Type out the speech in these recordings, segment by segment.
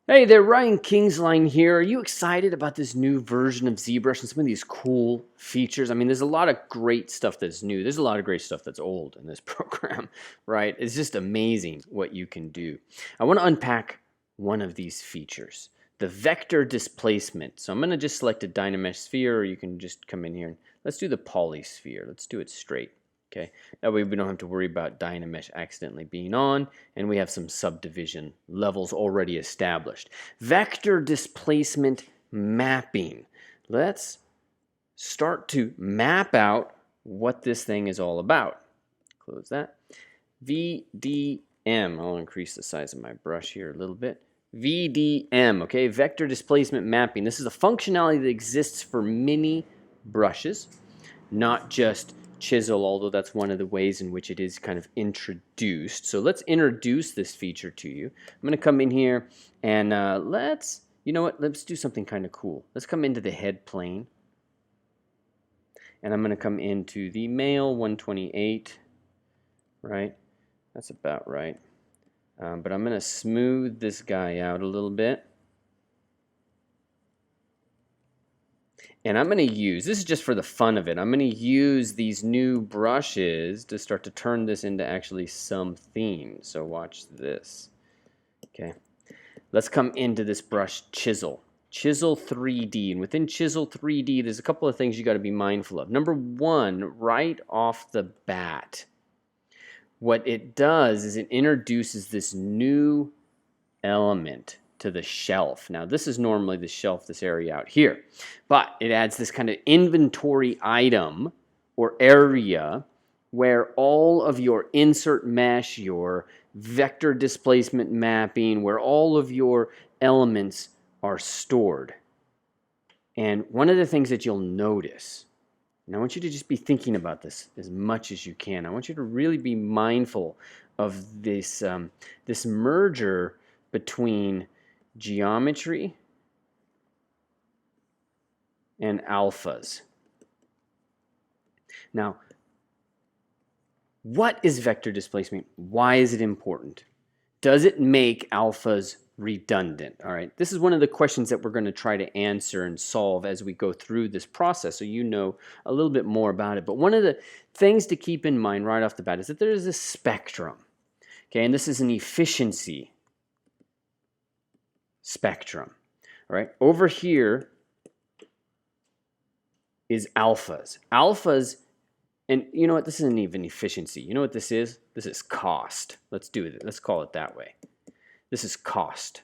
Hey there, Ryan Kingsline here. Are you excited about this new version of ZBrush and some of these cool features? I mean, there's a lot of great stuff that's new. There's a lot of great stuff that's old in this program, right? It's just amazing what you can do. I want to unpack one of these features, the vector displacement. So I'm going to just select a Dynamesh sphere, or you can just come in here and let's do the polysphere. Let's do it straight. Okay, that way we don't have to worry about Dynamesh accidentally being on, and we have some subdivision levels already established. Vector displacement mapping. Let's start to map out what this thing is all about. Close that. VDM. I'll increase the size of my brush here a little bit. VDM, okay, vector displacement mapping. This is a functionality that exists for many brushes, not just Chisel, although that's one of the ways in which it is kind of introduced. So let's introduce this feature to you. I'm going to come in here and you know what, let's do something kind of cool. Let's come into the head plane. And I'm going to come into the male 128, right? That's about right. But I'm going to smooth this guy out a little bit. And I'm going to use, this is just for the fun of it, I'm going to use these new brushes to start to turn this into actually some theme. So watch this. Okay. Let's come into this brush Chisel. Chisel 3D. And within Chisel 3D, there's a couple of things you got to be mindful of. Number one, right off the bat, what it does is it introduces this new element to the shelf. Now this is normally the shelf, this area out here, but it adds this kind of inventory item or area where all of your insert mesh, your vector displacement mapping, where all of your elements are stored. And one of the things that you'll notice, and I want you to just be thinking about this as much as you can, I want you to really be mindful of this, this merger between geometry and alphas. Now, what is vector displacement? Why is it important? Does it make alphas redundant? All right, this is one of the questions that we're going to try to answer and solve as we go through this process, so you know a little bit more about it. But one of the things to keep in mind right off the bat is that there is a spectrum. Okay, and this is an efficiency spectrum. All right, over here is alphas. Alphas, and you know what, this isn't even efficiency. You know what this is? This is cost. Let's do it. Let's call it that way. This is cost.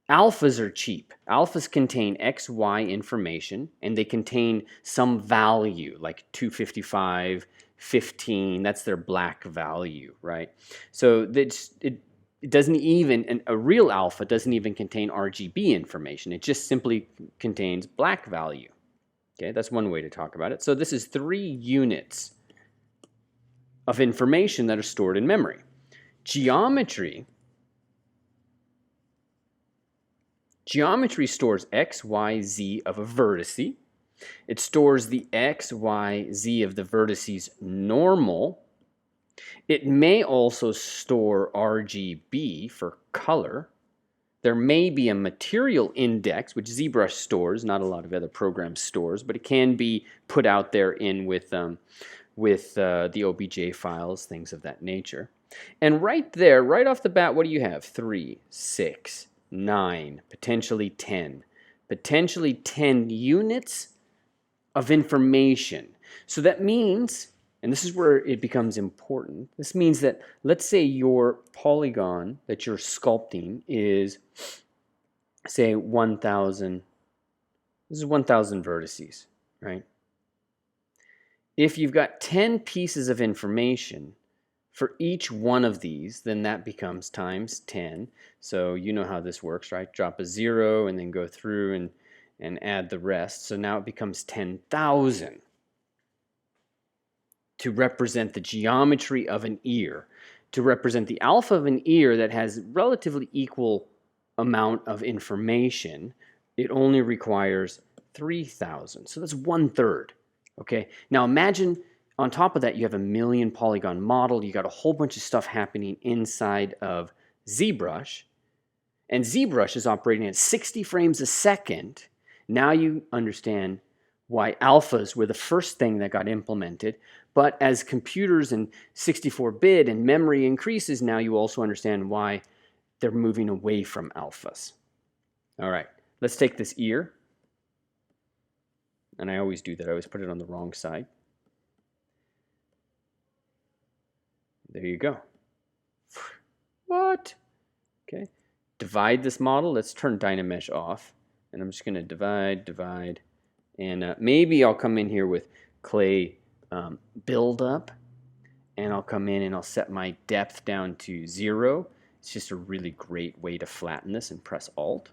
Alphas are cheap. Alphas contain X, Y information, and they contain some value, like 255, 15. That's their black value, right? So it doesn't even, and a real alpha doesn't even contain RGB information. It just simply contains black value. Okay, that's one way to talk about it. So this is 3 units of information that are stored in memory. Geometry stores X, Y, Z of a vertice. It stores the X, Y, Z of the vertices normal. It may also store RGB for color. There may be a material index, which ZBrush stores, not a lot of other programs stores, but it can be put out there in with the OBJ files, things of that nature. And right there, right off the bat, what do you have? 3, 6, 9, potentially 10. Potentially 10 units of information. So that means, and this is where it becomes important, this means that, let's say your polygon that you're sculpting is, say, 1,000, this is 1,000 vertices, right? If you've got 10 pieces of information for each one of these, then that becomes times 10. So you know how this works, right? Drop a 0 and then go through and add the rest. So now it becomes 10,000. To represent the geometry of an ear, to represent the alpha of an ear that has relatively equal amount of information, it only requires 3,000. So that's 1/3. Okay. Now imagine on top of that you have a 1,000,000 polygon model. You got a whole bunch of stuff happening inside of ZBrush. And ZBrush is operating at 60 frames a second. Now you understand why alphas were the first thing that got implemented. But as computers and 64-bit and memory increases, now you also understand why they're moving away from alphas. All right, let's take this ear. And I always do that. I always put it on the wrong side. There you go. What? Okay. Divide this model. Let's turn Dynamesh off. And I'm just going to divide. And maybe I'll come in here with clay buildup. And I'll come in and I'll set my depth down to 0. It's just a really great way to flatten this, and press Alt.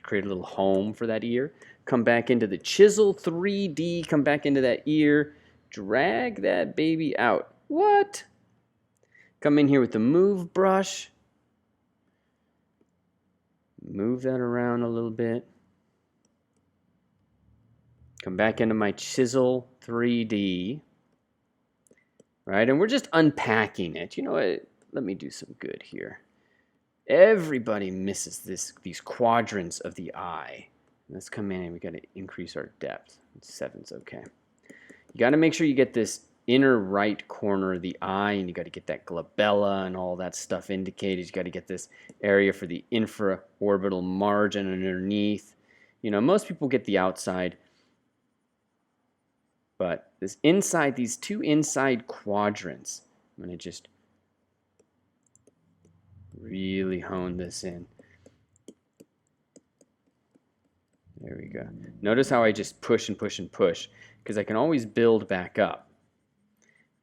Create a little home for that ear. Come back into the Chisel 3D. Come back into that ear. Drag that baby out. What? Come in here with the Move brush. Move that around a little bit. Come back into my Chisel 3D. Right, and we're just unpacking it. You know what? Let me do some good here. Everybody misses these quadrants of the eye. Let's come in and we got to increase our depth. 7's okay. You got to make sure you get this inner right corner of the eye, and you got to get that glabella and all that stuff indicated. You got to get this area for the infraorbital margin underneath. You know, most people get the outside, but this inside, these two inside quadrants, I'm going to just really hone this in. There we go. Notice how I just push and push and push, because I can always build back up,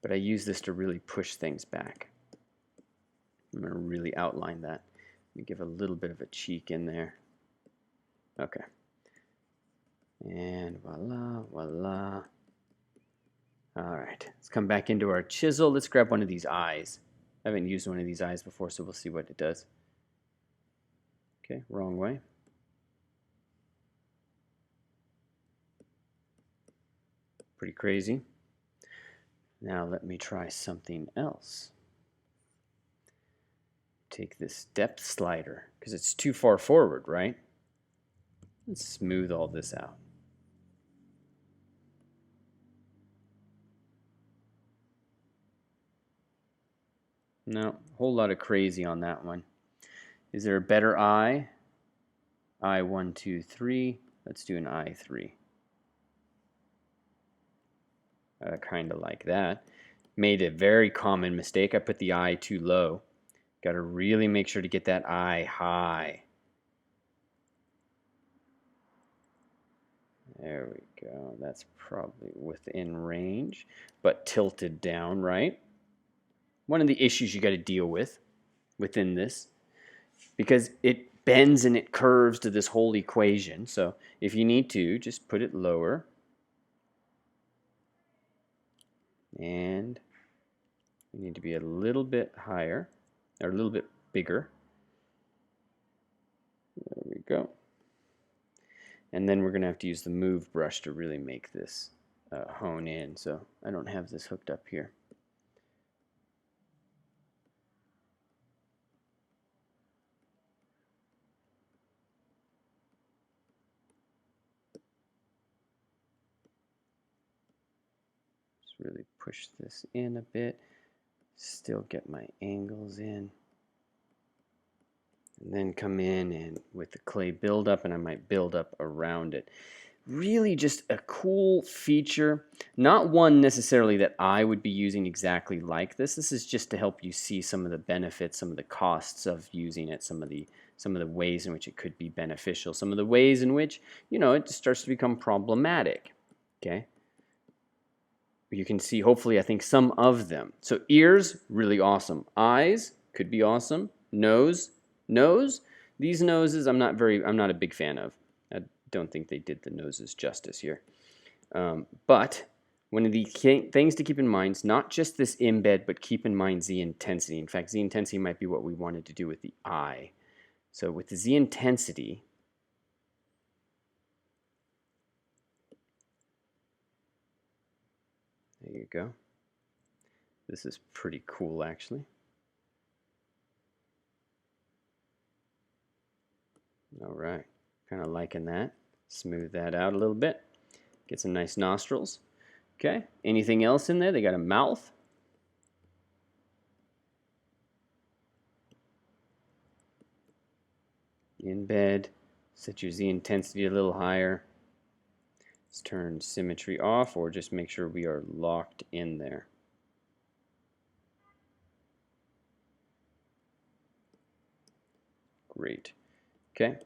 but I use this to really push things back. I'm going to really outline that. Let me give a little bit of a cheek in there. Okay. And voila, voila. All right, let's come back into our chisel. Let's grab one of these eyes. I haven't used one of these eyes before, so we'll see what it does. Okay, wrong way. Pretty crazy. Now let me try something else. Take this depth slider, because it's too far forward, right? Let's smooth all this out. No, whole lot of crazy on that one. Is there a better eye? Eye 1, 2, 3. Let's do an eye 3. Kind of like that. Made a very common mistake. I put the eye too low. Got to really make sure to get that eye high. There we go. That's probably within range, but tilted down, right? One of the issues you got to deal with within this, because it bends and it curves to this whole equation. So if you need to, just put it lower. And we need to be a little bit higher, or a little bit bigger. There we go. And then we're going to have to use the Move brush to really make this hone in. So I don't have this hooked up here. Really push this in a bit, still get my angles in, and then come in and with the clay buildup, and I might build up around it. Really just a cool feature, not one necessarily that I would be using exactly like this. This is just to help you see some of the benefits, some of the costs of using it, some of the ways in which it could be beneficial, some of the ways in which, you know, it starts to become problematic. Okay. You can see, hopefully, I think some of them. So ears, really awesome. Eyes, could be awesome. Nose. These noses, I'm not a big fan of. I don't think they did the noses justice here. But one of the things to keep in mind is not just this embed, but keep in mind Z intensity. In fact, Z intensity might be what we wanted to do with the eye. So with the Z intensity, there you go. This is pretty cool, actually. All right, kind of liking that. Smooth that out a little bit. Get some nice nostrils. Okay, anything else in there? They got a mouth. In bed, set your Z intensity a little higher. Let's turn symmetry off, or just make sure we are locked in there. Great. Okay.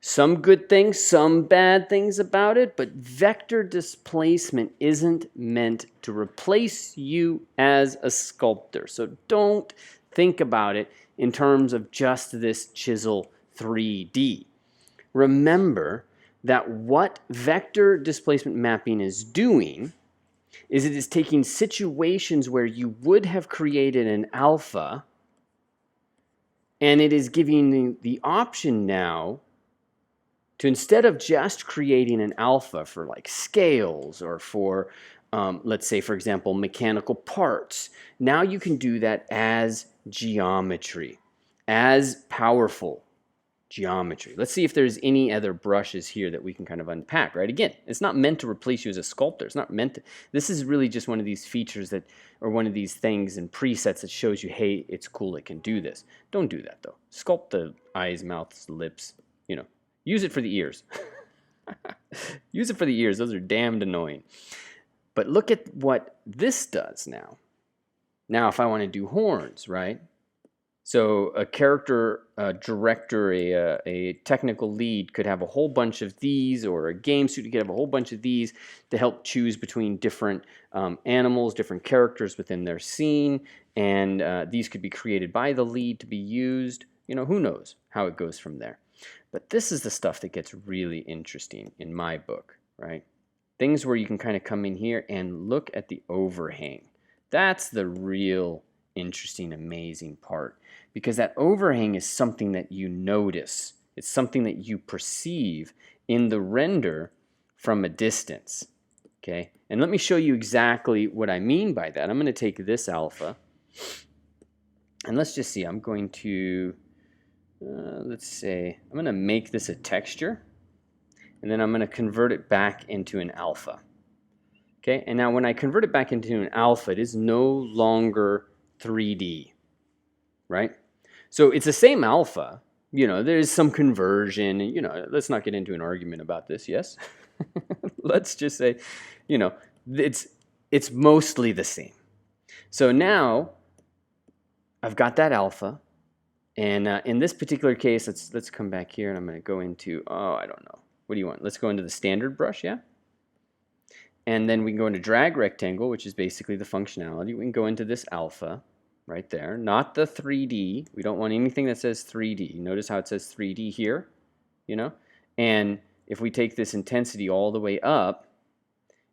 Some good things, some bad things about it, but vector displacement isn't meant to replace you as a sculptor. So don't think about it in terms of just this chisel 3D. Remember that what vector displacement mapping is doing is it is taking situations where you would have created an alpha, and it is giving you the option now to, instead of just creating an alpha for like scales or for, let's say, for example, mechanical parts, now you can do that as geometry, as powerful geometry. Let's see if there's any other brushes here that we can kind of unpack, right? Again, it's not meant to replace you as a sculptor. It's not meant to, this is really just one of these features that, or one of these things and presets that shows you, hey, it's cool, it can do this. Don't do that though. Sculpt the eyes, mouths, lips, you know. Use it for the ears. Use it for the ears. Those are damned annoying. But look at what this does now. Now, if I want to do horns, right? So a character director, a technical lead could have a whole bunch of these, or a game student could have a whole bunch of these to help choose between different animals, different characters within their scene. And these could be created by the lead to be used. You know, who knows how it goes from there. But this is the stuff that gets really interesting in my book, right? Things where you can kind of come in here and look at the overhang. That's the real interesting, amazing part, because that overhang is something that you notice. It's something that you perceive in the render from a distance, okay? And let me show you exactly what I mean by that. I'm going to take this alpha, and let's just see. I'm going to... let's say, I'm going to make this a texture, and then I'm going to convert it back into an alpha. Okay, and now when I convert it back into an alpha, it is no longer 3D, right? So it's the same alpha, you know, there's some conversion, and, you know, let's not get into an argument about this, yes? Let's just say, you know, it's mostly the same. So now I've got that alpha. And in this particular case, let's come back here, and I'm going to go into, oh, I don't know. What do you want? Let's go into the standard brush, yeah? And then we can go into drag rectangle, which is basically the functionality. We can go into this alpha right there, not the 3D. We don't want anything that says 3D. Notice how it says 3D here, you know? And if we take this intensity all the way up,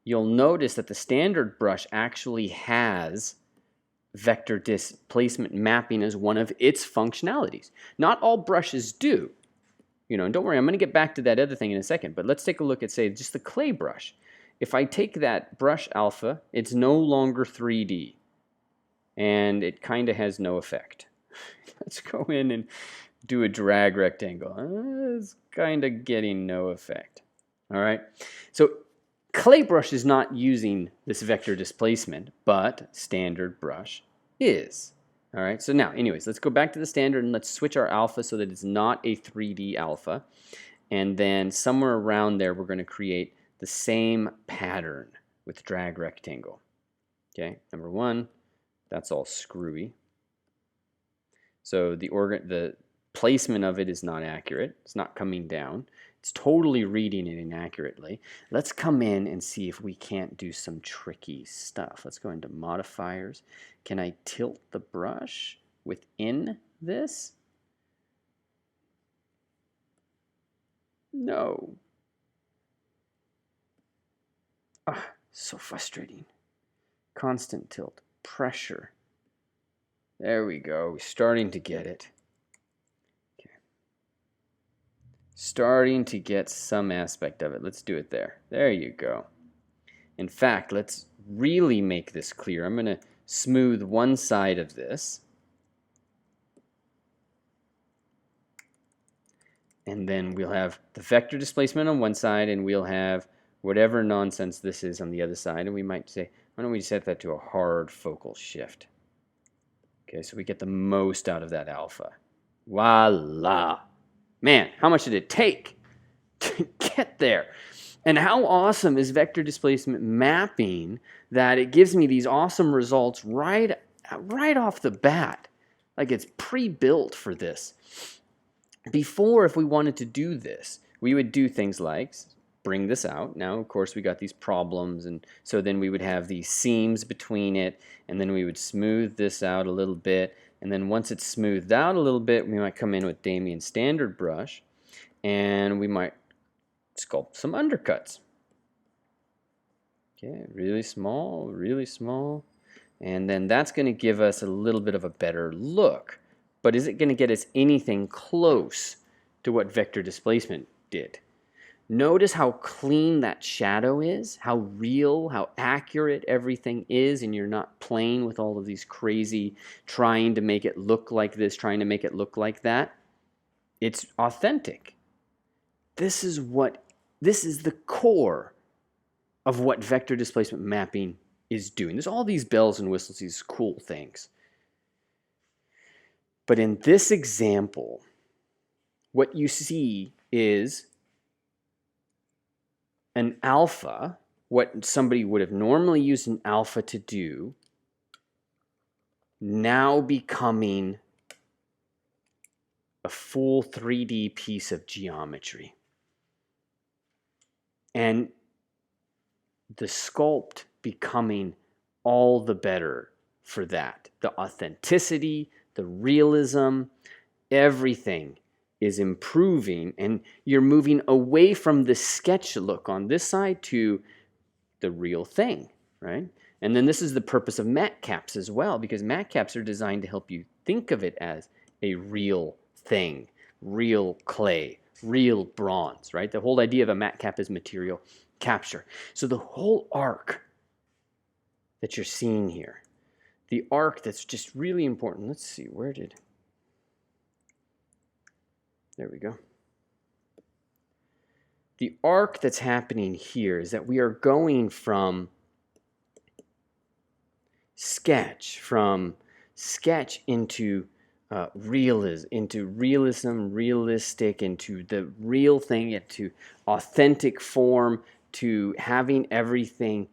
you'll notice that the standard brush actually has vector displacement mapping as one of its functionalities. Not all brushes do. You know, and don't worry, I'm going to get back to that other thing in a second, but let's take a look at, say, just the clay brush. If I take that brush alpha, it's no longer 3D, and it kind of has no effect. Let's go in and do a drag rectangle. It's kind of getting no effect. All right, so clay brush is not using this vector displacement, but standard brush is. All right, so now, anyways, let's go back to the standard and let's switch our alpha so that it's not a 3D alpha. And then somewhere around there, we're going to create the same pattern with drag rectangle. Okay, number one, that's all screwy. So the placement of it is not accurate. It's not coming down. It's totally reading it inaccurately. Let's come in and see if we can't do some tricky stuff. Let's go into modifiers. Can I tilt the brush within this? No. Ah, so frustrating. Constant tilt, pressure. There we go. We're starting to get it. Okay. Starting to get some aspect of it. Let's do it there. There you go. In fact, let's really make this clear. I'm going to smooth one side of this. and then we'll have the vector displacement on one side, and we'll have whatever nonsense this is on the other side, and we might say, why don't we set that to a hard focal shift? Okay, so we get the most out of that alpha. Voila! Man, how much did it take to get there? And how awesome is vector displacement mapping that it gives me these awesome results right off the bat. Like it's pre-built for this. Before, if we wanted to do this, we would do things like bring this out. Now, of course, we got these problems, and so then we would have these seams between it, and then we would smooth this out a little bit, and then once it's smoothed out a little bit, we might come in with Damien standard brush, and we might sculpt some undercuts. Okay, really small, and then that's going to give us a little bit of a better look. But is it going to get us anything close to what vector displacement did? Notice how clean that shadow is, how real, how accurate everything is, and you're not playing with all of these crazy trying to make it look like this, trying to make it look like that. It's authentic. This is the core of what vector displacement mapping is doing. There's all these bells and whistles, these cool things. But in this example, what you see is an alpha, what somebody would have normally used an alpha to do, now becoming a full 3D piece of geometry. And the sculpt becoming all the better for that. The authenticity, the realism, everything is improving, and you're moving away from the sketch look on this side to the real thing, right? And then this is the purpose of matte caps as well, because matte caps are designed to help you think of it as a real thing, real clay, real bronze, right? The whole idea of a matte cap is material capture. So the whole arc that you're seeing here, the arc that's just really important. Let's see, there we go. The arc that's happening here is that we are going from sketch into realism, realistic, into the real thing, into authentic form, to having everything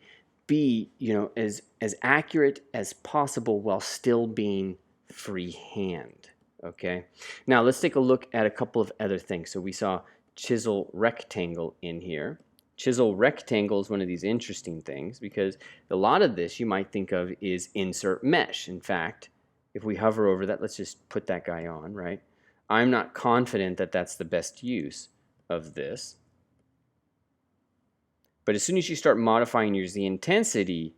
be, as accurate as possible while still being freehand. Okay. Now let's take a look at a couple of other things. So we saw Chisel Rectangle in here. Chisel Rectangle is one of these interesting things because a lot of this you might think of is insert mesh. In fact, if we hover over that, let's just put that guy on, right? I'm not confident that that's the best use of this. But as soon as you start modifying your Z intensity,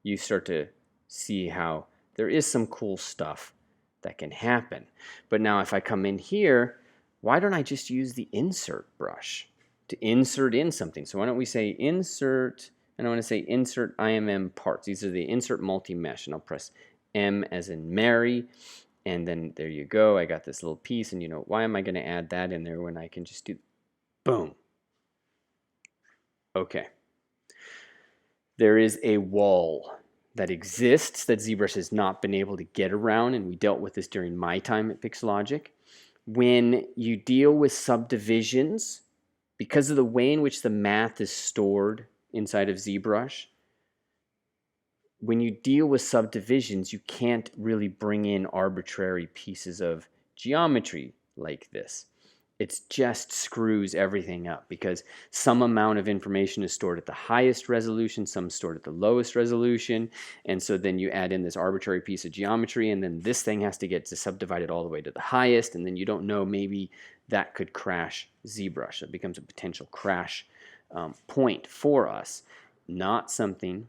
you start to see how there is some cool stuff that can happen. But now if I come in here, why don't I just use the insert brush to insert in something? So why don't we say insert, and I want to say insert IMM parts. These are the insert multi-mesh, and I'll press M as in Mary, and then there you go. I got this little piece, and why am I going to add that in there when I can just do, boom. Okay. There is a wall that exists that ZBrush has not been able to get around, and we dealt with this during my time at Pixelogic. When you deal with subdivisions, because of the way in which the math is stored inside of ZBrush, when you deal with subdivisions, you can't really bring in arbitrary pieces of geometry like this. It just screws everything up because some amount of information is stored at the highest resolution, some stored at the lowest resolution, and so then you add in this arbitrary piece of geometry, and then this thing has to get subdivided all the way to the highest, and then you don't know, maybe that could crash ZBrush. It becomes a potential crash point for us. Not something,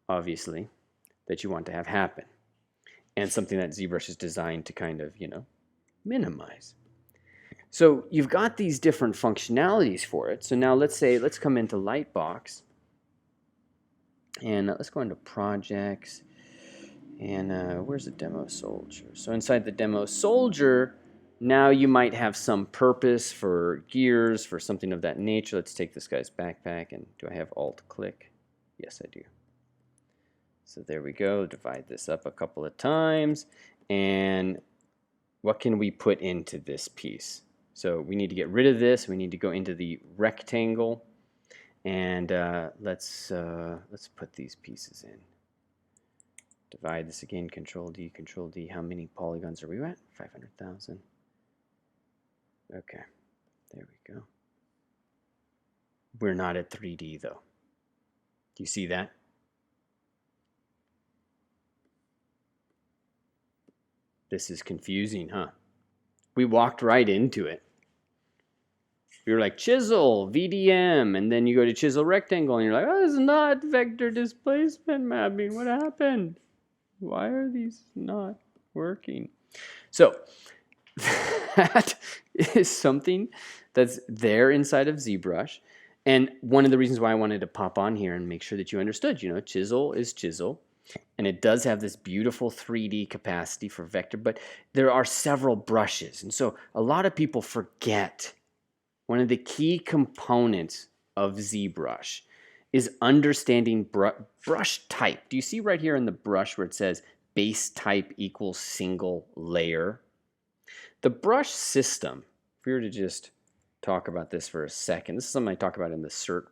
obviously, that you want to have happen, and something that ZBrush is designed to kind of, minimize. So you've got these different functionalities for it. So now let's come into Lightbox, and let's go into projects, and where's the demo soldier? So inside the demo soldier, now you might have some purpose for gears, for something of that nature. Let's take this guy's backpack, and do I have Alt-click? Yes, I do. So there we go. Divide this up a couple of times, and what can we put into this piece? So we need to get rid of this. We need to go into the rectangle, and let's put these pieces in. Divide this again, Control D, Control D. How many polygons are we at? 500,000. Okay, there we go. We're not at 3D though. Do you see that? This is confusing, huh? We walked right into it. We were like, Chisel, VDM, and then you go to Chisel Rectangle, and you're like, oh, this is not Vector Displacement Mapping. What happened? Why are these not working? So that is something that's there inside of ZBrush. And one of the reasons why I wanted to pop on here and make sure that you understood, you know, Chisel is Chisel. And it does have this beautiful 3D capacity for vector, but there are several brushes. And so a lot of people forget one of the key components of ZBrush is understanding brush type. Do you see right here in the brush where it says base type equals single layer? The brush system, if we were to just talk about this for a second, this is something I talk about in the CERT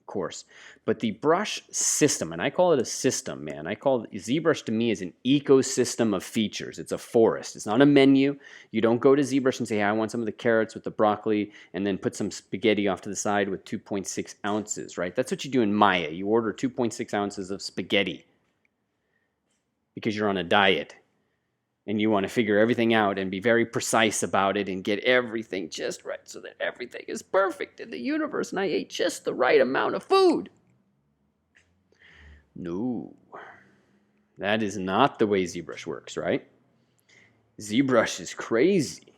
course, but the brush system, and I call it a system, man. I call it, ZBrush to me is an ecosystem of features. It's a forest. It's not a menu. You don't go to ZBrush and say, hey, I want some of the carrots with the broccoli, and then put some spaghetti off to the side with 2.6 ounces, right? That's what you do in Maya. You order 2.6 ounces of spaghetti because you're on a diet. And you want to figure everything out and be very precise about it and get everything just right so that everything is perfect in the universe and I ate just the right amount of food. No, that is not the way ZBrush works, right? ZBrush is crazy.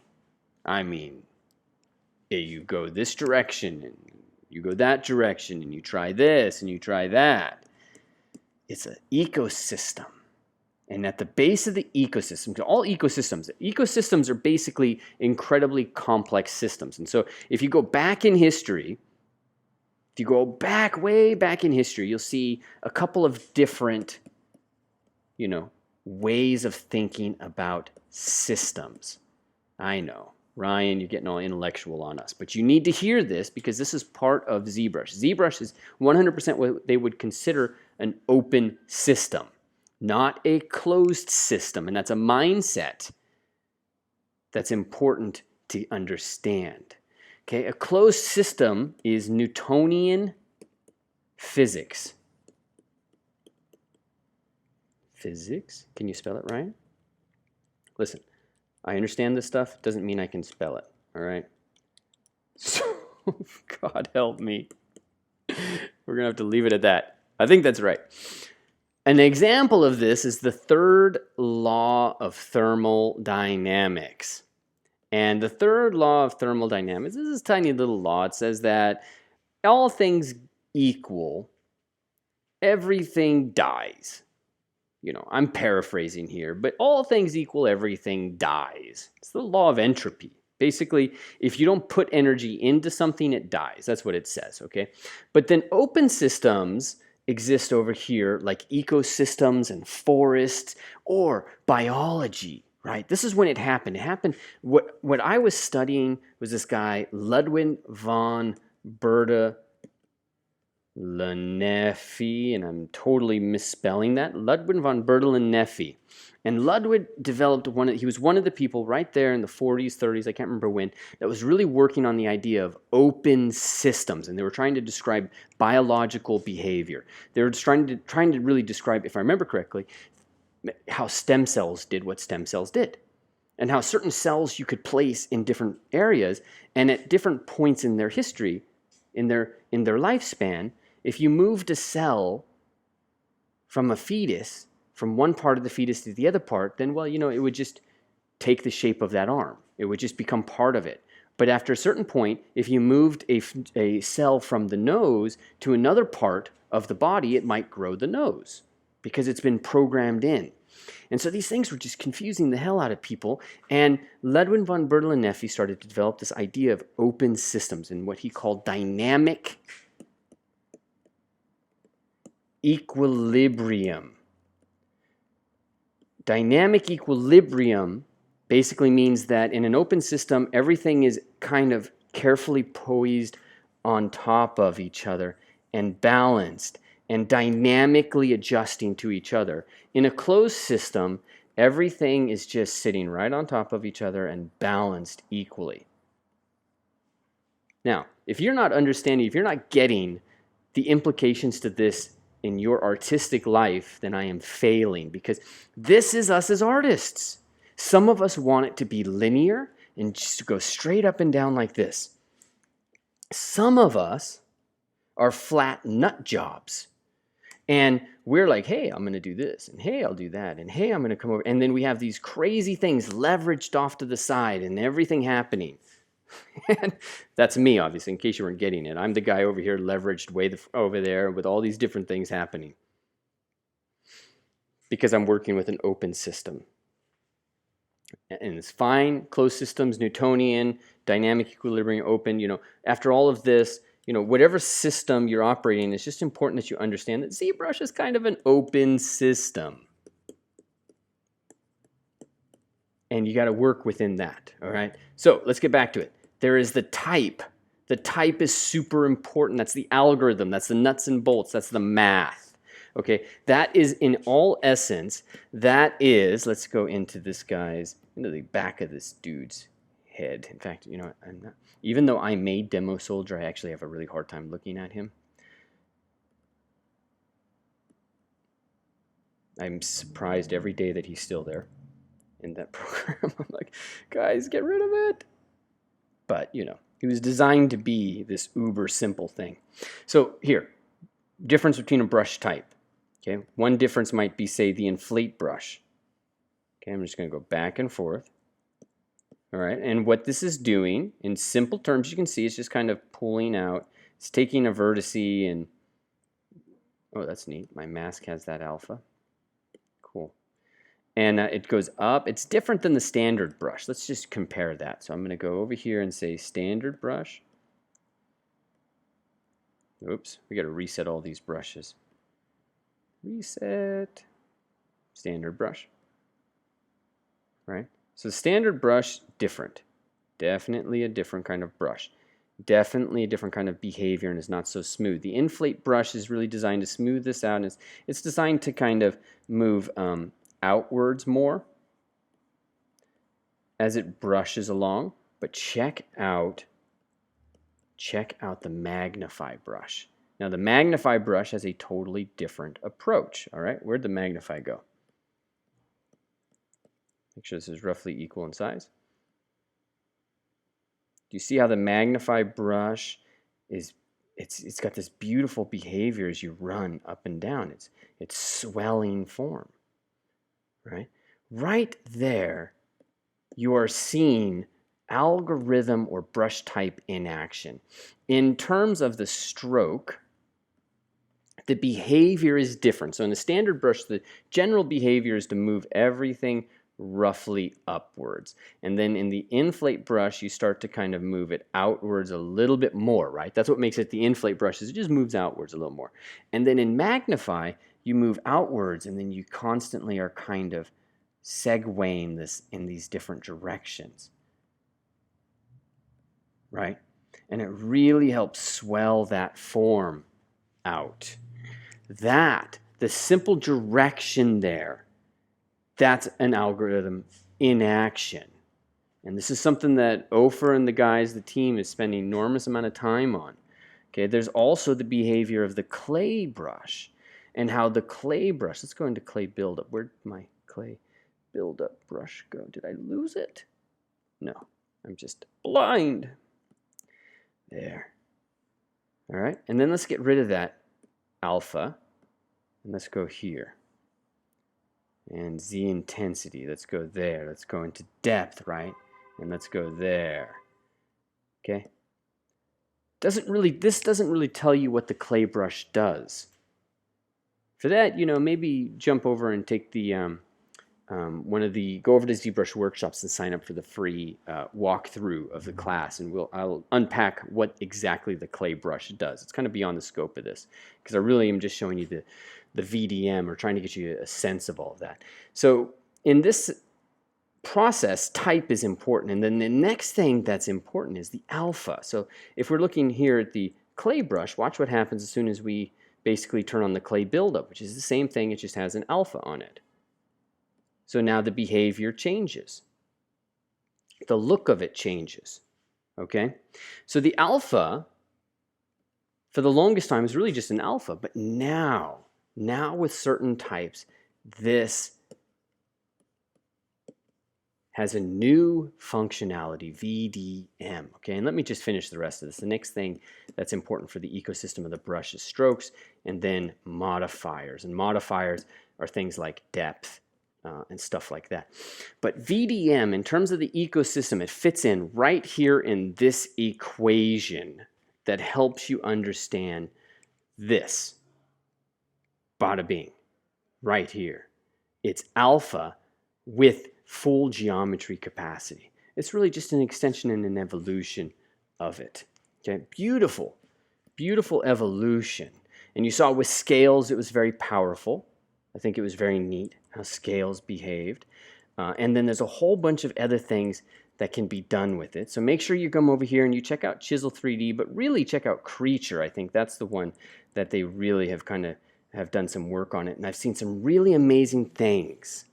I mean, you go this direction and you go that direction and you try this and you try that. It's an ecosystem. And at the base of the ecosystem, all ecosystems are basically incredibly complex systems. And so if you go back in history, if you go back, way back in history, you'll see a couple of different, you know, ways of thinking about systems. I know, Ryan, you're getting all intellectual on us, but you need to hear this because this is part of ZBrush. ZBrush is 100% what they would consider an open system, not a closed system. And that's a mindset that's important to understand. Okay, a closed system is Newtonian physics. Physics? Can you spell it, Ryan? Listen, I understand this stuff. Doesn't mean I can spell it, all right? So, God help me. We're going to have to leave it at that. I think that's right. An example of this is the third law of thermodynamics. And the third law of thermodynamics is this tiny little law. It says that all things equal, everything dies. You know, I'm paraphrasing here, but all things equal, everything dies. It's the law of entropy. Basically, if you don't put energy into something, it dies. That's what it says, okay? But then open systems exist over here, like ecosystems and forests or biology, right? This is when it happened. It happened, what I was studying was this guy, Ludwig von Bertalanffy, and I'm totally misspelling that, Ludwig von Bertalanffy. And Ludwig developed he was one of the people right there in the 40s, 30s, I can't remember when, that was really working on the idea of open systems. And they were trying to describe biological behavior. They were trying to really describe, if I remember correctly, how stem cells did what stem cells did. And how certain cells you could place in different areas, and at different points in their history, in their lifespan, if you moved a cell from a fetus, from one part of the fetus to the other part, then, well, you know, it would just take the shape of that arm. It would just become part of it. But after a certain point, if you moved a cell from the nose to another part of the body, it might grow the nose because it's been programmed in. And so these things were just confusing the hell out of people. And Ludwig von Bertalanffy started to develop this idea of open systems and what he called dynamic equilibrium. Dynamic equilibrium basically means that in an open system, everything is kind of carefully poised on top of each other and balanced and dynamically adjusting to each other. In a closed system, everything is just sitting right on top of each other and balanced equally. Now, if you're not understanding, if you're not getting the implications to this in your artistic life, then I am failing, because this is us as artists. Some of us want it to be linear and just go straight up and down like this. Some of us are flat nut jobs. And we're like, hey, I'm going to do this, and hey, I'll do that, and hey, I'm going to come over. And then we have these crazy things leveraged off to the side and everything happening. And that's me, obviously, in case you weren't getting it. I'm the guy over here leveraged way over there with all these different things happening, because I'm working with an open system. And it's fine. Closed systems, Newtonian, dynamic equilibrium, open. After all of this, whatever system you're operating, it's just important that you understand that ZBrush is kind of an open system. And you got to work within that, all right? So let's get back to it. There is the type. The type is super important. That's the algorithm. That's the nuts and bolts. That's the math, okay? That is, in all essence, that is, let's go into the back of this dude's head. In fact, I'm not, even though I made Demo Soldier, I actually have a really hard time looking at him. I'm surprised every day that he's still there in that program. I'm like, guys, get rid of it. But, he was designed to be this uber simple thing. So here, difference between a brush type. Okay, one difference might be, say, the inflate brush. Okay, I'm just going to go back and forth. All right, and what this is doing, in simple terms, you can see it's just kind of pulling out. It's taking a vertice and, oh, that's neat. My mask has that alpha. Cool. And it goes up. It's different than the standard brush. Let's just compare that. So I'm going to go over here and say standard brush. Oops, we got to reset all these brushes. Reset. Standard brush. Right? So the standard brush, different. Definitely a different kind of brush. Definitely a different kind of behavior, and is not so smooth. The inflate brush is really designed to smooth this out, and it's designed to kind of move outwards more as it brushes along. But check out the magnify brush. Now the magnify brush has a totally different approach. All right, where'd the magnify go? Make sure this is roughly equal in size. Do you see how the magnify brush is? It's got this beautiful behavior as you run up and down. It's swelling form. Right? Right there, you are seeing algorithm or brush type in action. In terms of the stroke, the behavior is different. So in the standard brush, the general behavior is to move everything roughly upwards. And then in the inflate brush, you start to kind of move it outwards a little bit more, right? That's what makes it the inflate brush, is it just moves outwards a little more. And then in magnify, you move outwards, and then you constantly are kind of segueing this in these different directions, right? And it really helps swell that form out. The simple direction there, that's an algorithm in action. And this is something that Ofer and the team is spending an enormous amount of time on. Okay, there's also the behavior of the clay brush. And how the clay brush, let's go into clay buildup. Where'd my clay buildup brush go? Did I lose it? No, I'm just blind. There. All right, and then let's get rid of that alpha. And let's go here. And Z intensity, let's go there. Let's go into depth, right? And let's go there. Okay? This doesn't really tell you what the clay brush does. For that, maybe jump over and take the go over to ZBrush workshops and sign up for the free walkthrough of the class, and I'll unpack what exactly the clay brush does. It's kind of beyond the scope of this, because I really am just showing you the VDM, or trying to get you a sense of all of that. So in this process, type is important, and then the next thing that's important is the alpha. So if we're looking here at the clay brush, watch what happens as soon as we basically turn on the clay buildup, which is the same thing, it just has an alpha on it. So now the behavior changes. The look of it changes. Okay? So the alpha, for the longest time, is really just an alpha, but now with certain types, this has a new functionality, VDM. Okay, and let me just finish the rest of this. The next thing that's important for the ecosystem of the brush is strokes, and then modifiers. And modifiers are things like depth and stuff like that. But VDM, in terms of the ecosystem, it fits in right here in this equation that helps you understand this. Bada bing, right here. It's alpha with full geometry capacity. It's really just an extension and an evolution of it. Okay, beautiful, beautiful evolution. And you saw with scales, it was very powerful. I think it was very neat how scales behaved. And then there's a whole bunch of other things that can be done with it. So make sure you come over here and you check out Chisel 3D, but really check out Creature. I think that's the one that they really have have done some work on it. And I've seen some really amazing things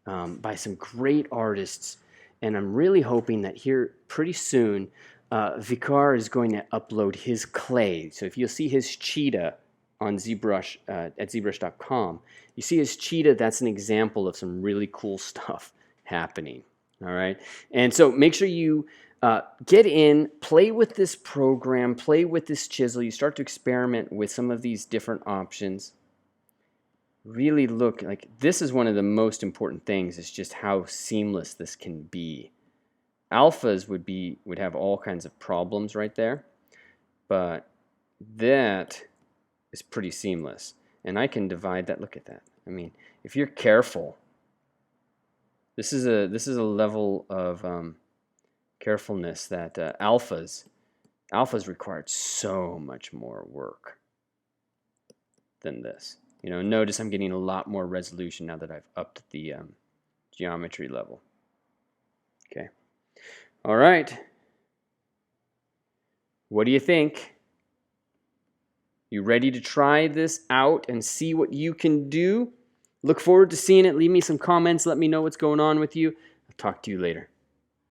by some great artists, and I'm really hoping that here pretty soon Vector is going to upload his clay. So if you'll see his cheetah on ZBrush at ZBrush.com, you see his cheetah. That's an example of some really cool stuff happening. All right, and so make sure you get in, play with this program, play with this chisel. You start to experiment with some of these different options. Really look, like, this is one of the most important things, is just how seamless this can be. Alphas would have all kinds of problems right there, but that is pretty seamless. And I can divide that. Look at that. I mean, if you're careful, this is a level of carefulness that alphas required so much more work than this. You know, notice I'm getting a lot more resolution now that I've upped the geometry level. Okay. All right. What do you think? You ready to try this out and see what you can do? Look forward to seeing it. Leave me some comments. Let me know what's going on with you. I'll talk to you later.